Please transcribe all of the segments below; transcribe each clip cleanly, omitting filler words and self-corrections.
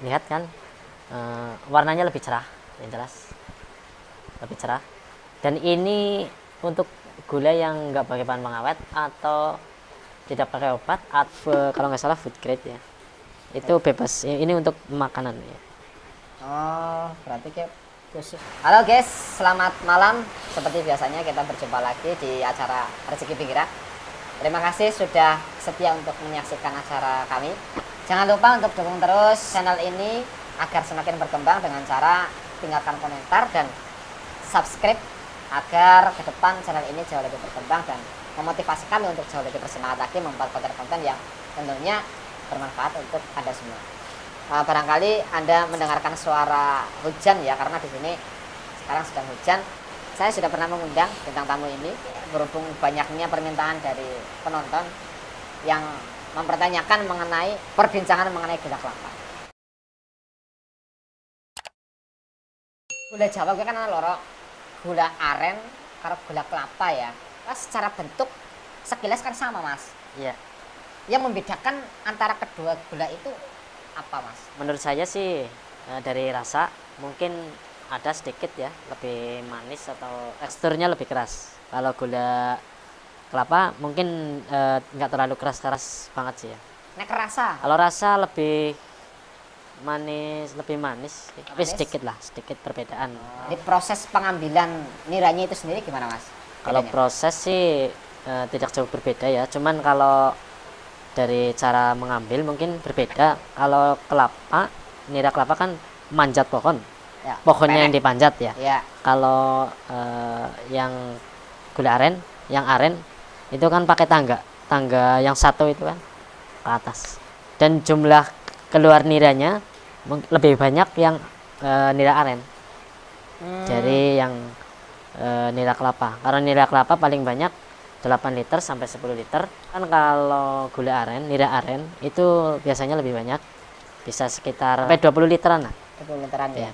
lihat kan warnanya lebih cerah, yang jelas lebih cerah. Dan ini untuk gula yang nggak pakai bahan pengawet atau tidak pakai obat, atau kalau nggak salah food grade ya, itu bebas. Ini untuk makanan ya. Oh, berarti kayak khusus. Halo guys, selamat malam. Seperti biasanya kita berjumpa lagi di acara Rezeki Pinggiran. Terima kasih sudah setia untuk menyaksikan acara kami. Jangan lupa untuk dukung terus channel ini agar semakin berkembang dengan cara tinggalkan komentar dan subscribe agar ke depan channel ini jauh lebih berkembang dan memotivasi kami untuk jauh lebih bersemangat lagi membuat konten-konten yang tentunya bermanfaat untuk Anda semua. Barangkali Anda mendengarkan suara hujan ya, karena di sini sekarang sedang hujan. Saya sudah pernah mengundang bintang tamu ini, berhubung banyaknya permintaan dari penonton yang mempertanyakan mengenai perbincangan mengenai gula kelapa. Gula Jawa gue kan ana loro, gula aren karo gula kelapa ya. Nah, secara bentuk sekilas kan sama, Mas. Iya. Yang membedakan antara kedua gula itu apa, Mas? Menurut saya sih dari rasa mungkin ada sedikit ya lebih manis atau teksturnya lebih keras. Kalau gula kelapa mungkin nggak terlalu keras banget sih ya. Nek rasa Kalau rasa lebih manis, tapi Manis? sedikit perbedaan. di proses pengambilan niranya itu sendiri gimana, Mas? Kalau Bedanya? proses sih tidak jauh berbeda ya, cuman kalau dari cara mengambil mungkin berbeda. Kalau kelapa, nira kelapa kan manjat pohon, Ya, pohonnya yang pendek. dipanjat ya. Ya, Kalau yang gula aren, yang aren itu kan pakai tangga yang satu itu kan ke atas, dan jumlah keluar niranya lebih banyak yang nira aren dari yang nira kelapa. Karena nira kelapa paling banyak 8 liter sampai 10 liter kan. Kalau gula aren, nira aren itu biasanya lebih banyak, bisa sekitar sampai 20 literan lah 20 literan ya. ya,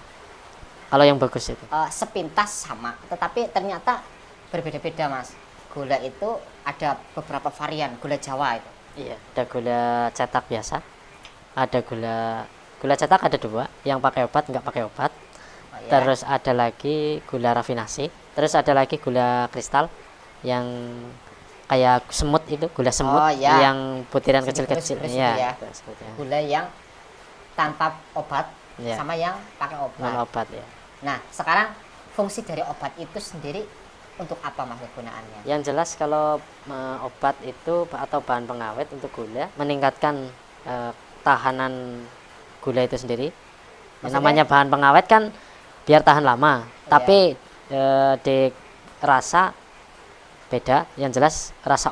kalau yang bagus itu. Sepintas sama, tetapi ternyata berbeda-beda, Mas. Gula itu ada beberapa varian gula Jawa itu. Iya, ada gula cetak biasa, ada gula cetak ada dua, yang pakai obat nggak pakai obat. Oh, ya. Terus ada lagi gula rafinasi, terus ada lagi gula kristal yang kayak semut, itu gula semut. Oh, ya. Yang butiran kecil-kecil Sedikit ya, ya. itu sebutnya. Gula yang tanpa obat Ya. sama yang pakai Non obat. obat ya. Nah, sekarang fungsi dari obat itu sendiri untuk apa, Mas, kegunaannya? Yang jelas kalau obat itu atau bahan pengawet untuk gula meningkatkan tahanan gula itu sendiri. Yang Maksudnya? namanya bahan pengawet kan biar tahan lama, tapi di rasa beda. Yang jelas berasa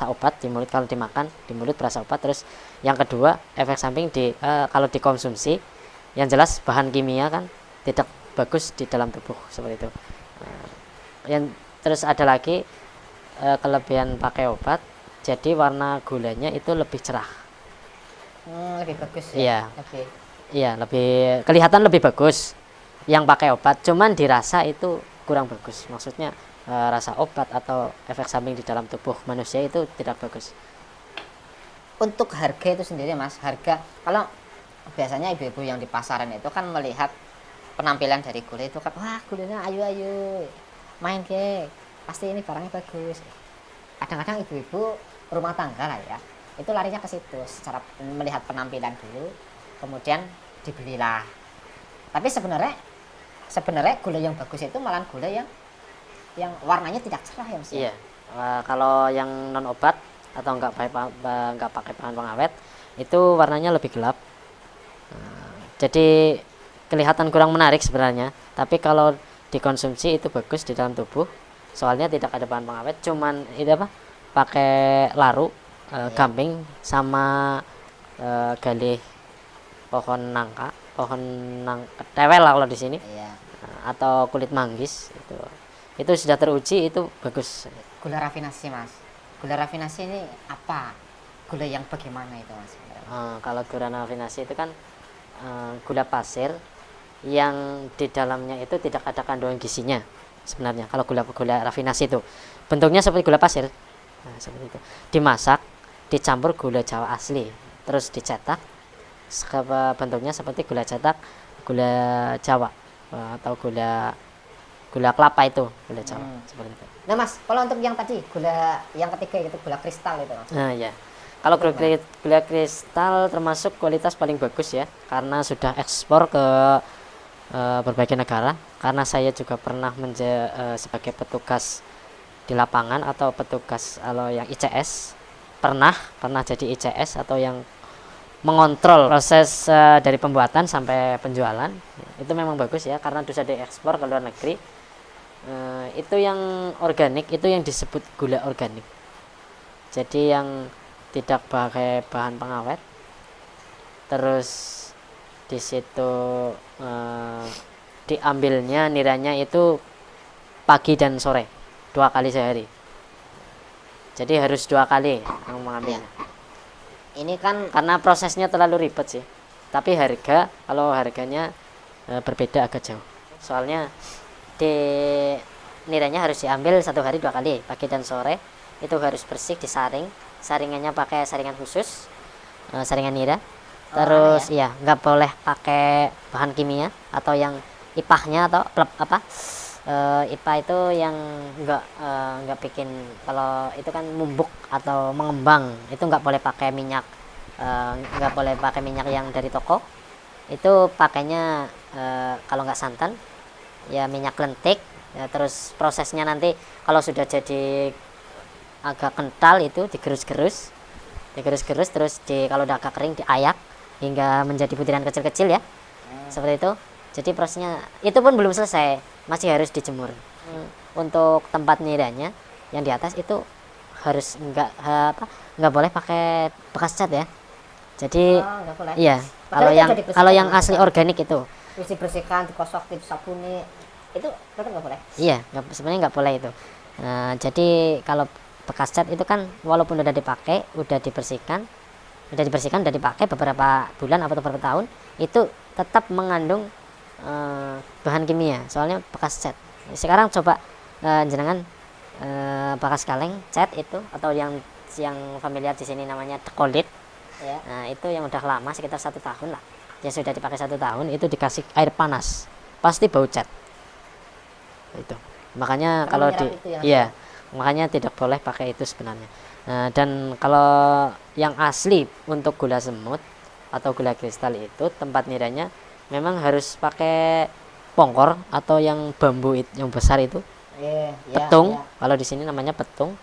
obat di mulut. Kalau dimakan di mulut berasa obat. Terus yang kedua, efek samping kalau dikonsumsi, yang jelas bahan kimia kan tidak bagus di dalam tubuh seperti itu. Yang terus ada lagi kelebihan pakai obat, jadi warna gulanya itu lebih cerah. Lebih bagus ya. Iya. Lebih. Lebih kelihatan lebih bagus yang pakai obat, cuman dirasa itu kurang bagus. Maksudnya rasa obat atau efek samping di dalam tubuh manusia itu tidak bagus. Untuk harga itu sendiri, Mas, harga kalau biasanya ibu-ibu yang di pasaran itu kan melihat penampilan dari gula itu kan, wah gulanya ayu-ayu, main ke, pasti ini barangnya bagus. Kadang-kadang ibu-ibu rumah tangga lah ya, itu larinya ke situ secara melihat penampilan dulu, kemudian dibelilah. Tapi sebenarnya gula yang bagus itu malah gula yang warnanya tidak cerah ya, Mas. Iya. Kalau yang non obat atau nggak pakai bahan pengawet itu warnanya lebih gelap. Jadi kelihatan kurang menarik sebenarnya. Tapi kalau dikonsumsi itu bagus di dalam tubuh. Soalnya tidak ada bahan pengawet, cuman itu pakai laru gamping sama galih pohon nangka, tewel lah kalau di sini. Iya. Atau kulit manggis itu sudah teruji, itu bagus. Gula rafinasi, Mas. Gula rafinasi ini apa? Gula yang bagaimana itu, Mas? Kalau gula rafinasi itu kan gula pasir yang di dalamnya itu tidak ada kandungan gizinya sebenarnya. Kalau gula rafinasi itu bentuknya seperti gula pasir, seperti itu. Dimasak, dicampur gula Jawa asli, terus dicetak bentuknya seperti gula cetak, gula Jawa, atau gula kelapa itu, gula Jawa seperti itu. Nah Mas, kalau untuk yang tadi gula yang ketiga itu gula kristal itu Mas. Nah ya, kalau gula kristal termasuk kualitas paling bagus ya, karena sudah ekspor ke berbagai negara. Karena saya juga pernah sebagai petugas di lapangan atau petugas kalau yang ICS, pernah jadi ICS atau yang mengontrol proses dari pembuatan sampai penjualan. Itu memang bagus ya, karena bisa diekspor ke luar negeri. Itu yang organik, itu yang disebut gula organik. Jadi yang tidak pakai bahan pengawet. Terus di situ diambilnya niranya itu pagi dan sore, 2 kali sehari. Jadi harus 2 kali yang mengambilnya. Ini kan Karena prosesnya terlalu ribet sih. Tapi kalau harganya berbeda agak jauh. Soalnya niranya harus diambil 1 hari 2 kali, pagi dan sore. Itu harus bersih, disaring. Saringannya pakai saringan khusus, saringan nira. Terus ya nggak boleh pakai bahan kimia atau yang ipahnya atau IPA itu yang nggak bikin, kalau itu kan mumbuk atau mengembang, itu nggak boleh pakai minyak, nggak boleh pakai minyak yang dari toko. Itu pakainya kalau nggak santan ya minyak lentik ya. Terus prosesnya nanti kalau sudah jadi agak kental itu digerus-gerus terus kalau udah agak kering diayak hingga menjadi butiran kecil-kecil ya, seperti itu. Jadi prosesnya itu pun belum selesai, masih harus dijemur. Untuk tempat niranya yang di atas itu harus nggak boleh pakai bekas cat ya. Jadi nggak boleh. iya, Padahal kalau yang asli organik itu bersihkan, dikosok, disabuni, itu tetap nggak boleh. iya, sebenarnya nggak boleh itu. Jadi kalau bekas cat itu kan walaupun udah dibersihkan, udah dipakai beberapa bulan atau beberapa tahun, itu tetap mengandung bahan kimia. Soalnya bekas cat. Sekarang coba jenengan bekas kaleng cat itu, atau yang familiar di sini namanya dekolit. Ya. Nah, itu yang udah lama sekitar 1 tahun lah. Yang sudah dipakai 1 tahun itu dikasih air panas, pasti bau cat. Itu. Makanya kalau makanya tidak boleh pakai itu sebenarnya. Nah, dan kalau yang asli untuk gula semut atau gula kristal itu tempat niranya memang harus pakai pongkor atau yang bambu yang besar itu, petung. Kalau di sini namanya petung.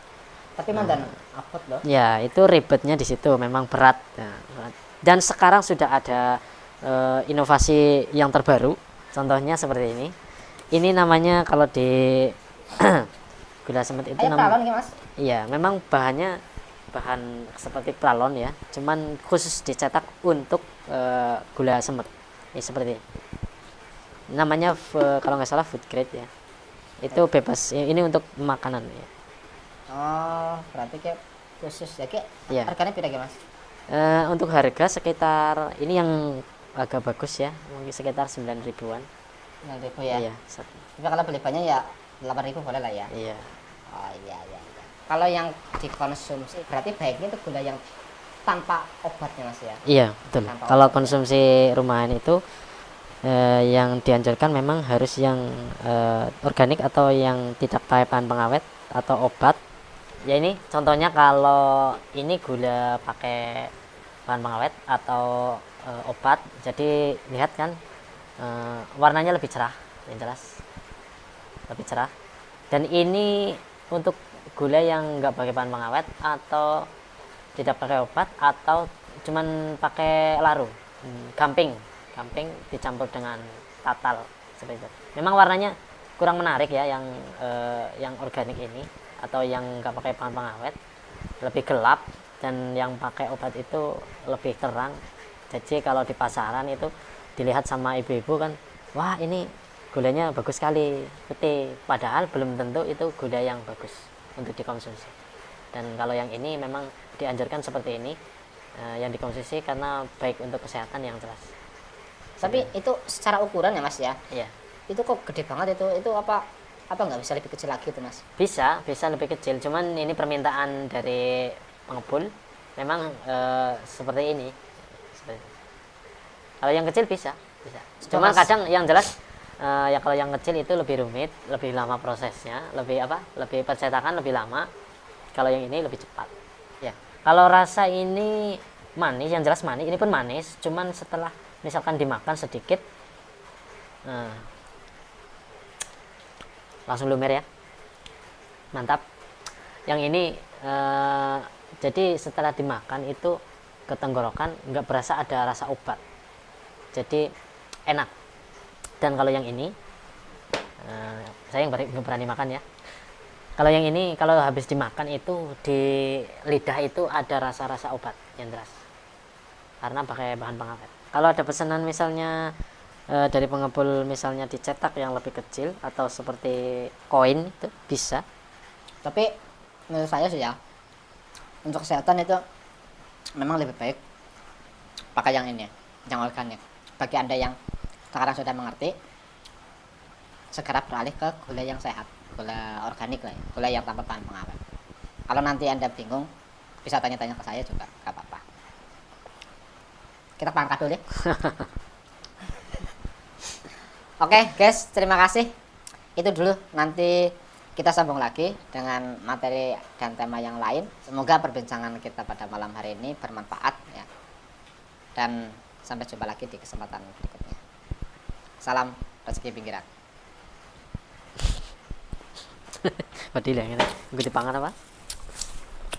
Tapi mandan abot loh. Ya, itu ribetnya di situ, memang berat. Berat. Dan sekarang sudah ada inovasi yang terbaru. Contohnya seperti ini. Ini namanya kalau di gula semut itu pralon ya, Mas? Iya, memang bahan seperti pralon ya, cuman khusus dicetak untuk gula semut. Ini seperti ini. Namanya kalau nggak salah food grade ya. Itu bebas. Ini untuk makanan ya. Oh, berarti kayak khusus ya, kayak Iya. harganya beda Mas? Untuk harga sekitar ini yang agak bagus ya, mungkin sekitar 9 ribuan. 9.000 ya. Iya. Tapi kalau beli banyak ya 8.000 boleh lah ya. Iya. Oh iya. Kalau yang dikonsumsi berarti baiknya itu gula yang tanpa obatnya Mas ya. Iya, betul. Tanpa Kalau obat, konsumsi rumahan itu yang dianjurkan memang harus yang organik atau yang tidak pakai bahan pengawet atau obat. Ya ini contohnya, kalau ini gula pakai bahan pengawet atau obat, jadi lihat kan warnanya lebih cerah, yang jelas lebih cerah. Dan ini untuk gula yang nggak pakai bahan pengawet atau tidak pakai obat atau cuman pakai laru, gamping dicampur dengan tatal seperti itu. Memang warnanya kurang menarik ya yang organik ini atau yang nggak pakai bahan pengawet, lebih gelap, dan yang pakai obat itu lebih terang. Jadi kalau di pasaran itu dilihat sama ibu-ibu kan, wah ini gulanya bagus sekali, putih, padahal belum tentu itu gula yang bagus untuk dikonsumsi. Dan kalau yang ini memang dianjurkan seperti ini, yang dikonsumsi karena baik untuk kesehatan yang jelas. Tapi itu secara ukuran ya Mas ya. Iya. Itu kok gede banget itu apa nggak bisa lebih kecil lagi itu Mas? Bisa lebih kecil, cuman ini permintaan dari pengepul memang seperti ini. Kalau yang kecil bisa. Coba, Cuman Mas. kadang yang jelas ya kalau yang kecil itu lebih rumit, lebih lama prosesnya, lebih percetakan lebih lama. Kalau yang ini lebih cepat. Ya. Kalau rasa ini manis, yang jelas manis, ini pun manis, cuman setelah misalkan dimakan sedikit nah, langsung lumer ya. Mantap. Yang ini jadi setelah dimakan itu ke tenggorokan nggak berasa ada rasa obat, jadi enak. Dan kalau yang ini saya yang nggak berani makan ya. Kalau yang ini kalau habis dimakan itu di lidah itu ada rasa-rasa obat yang deras karena pakai bahan pengawet. Kalau ada pesanan misalnya dari pengepul misalnya dicetak yang lebih kecil atau seperti koin itu bisa. Tapi menurut saya sih ya, untuk kesehatan itu memang lebih baik pakai yang ini, yang organik. Bagi Anda yang sekarang sudah mengerti, segera beralih ke gula yang sehat, gula organik lah ya, gula yang tanpa bahan pengawet. Kalau nanti Anda bingung, bisa tanya-tanya ke saya juga, gak apa-apa. Kita pangkat dulu ya. Oke guys, terima kasih. Itu dulu, nanti kita sambung lagi dengan materi dan tema yang lain. Semoga perbincangan kita pada malam hari ini bermanfaat ya. Dan sampai jumpa lagi di kesempatan berikutnya. Salam rezeki pinggiran. Badil ya, gue dipangan apa?